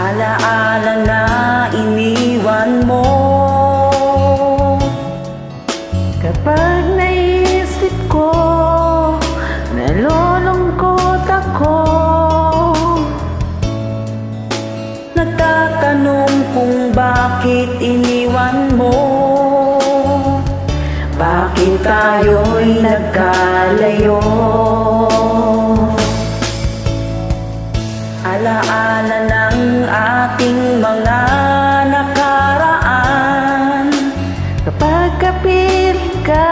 Alaala na iniwan mo. Kapag naisip ko, nalulungkot ako. Nagtatanong kung bakit iniwan mo. Bakit tayo'y nagkalayo? Alaala ng ating mga nakaraan. Kapag kapiling ka,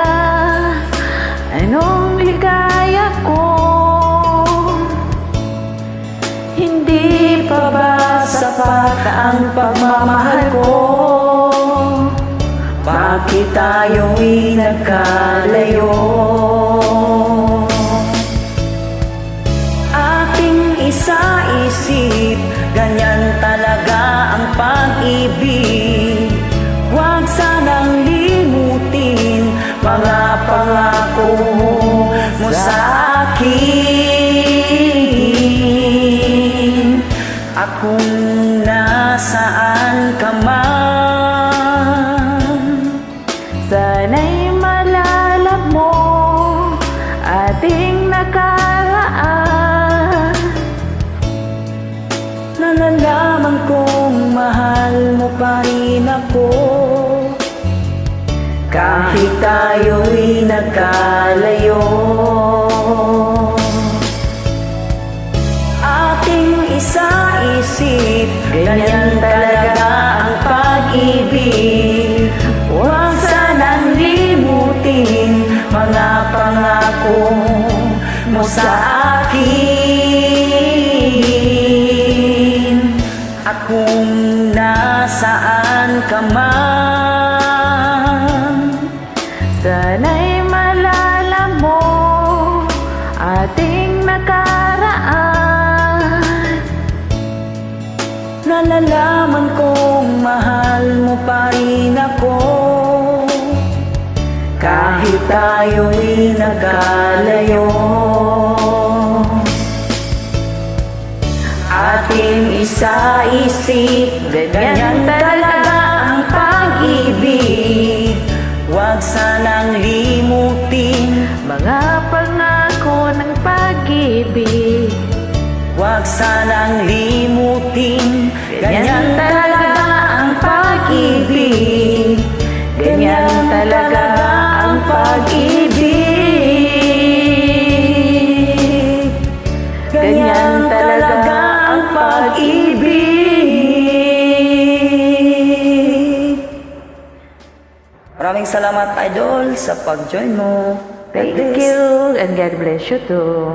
anong ligaya ko? Hindi pa ba sapat ang pagmamahal ko? Bakit tayo'y nagkalayo? Ating isa-isip, ganyan talaga ang pag-ibig. Huwag sanang limutin mga pangako mo sa akin. At kung nasaan ka man, sana'y malala mo ating nakaraan. Nalalaman kong mahal mo pa rin ako. Kahit tayo'y nagkalayo. Ating isa-isip, ganyan talaga ang pag-ibig. Huwag sanang limutin mga pangako mo sa akin. At kung nasaan ka man, Sana'y malala mo ating nakaraan. nalalaman kong mahal mo pa rin ako. Kahit tayo'y nagkalayo. Ating isa-isip, ganyan talaga ang pag-ibig. Huwag sanang limutin Mga pangako ng pag-ibig. Huwag sanang limutin, ganyan talaga ang pag-ibig. Ganyan talaga ang pag-ibig. Ganyan talaga ang pag-ibig. Maraming salamat, Idol, sa pag-join mo. Thank you and God bless you too.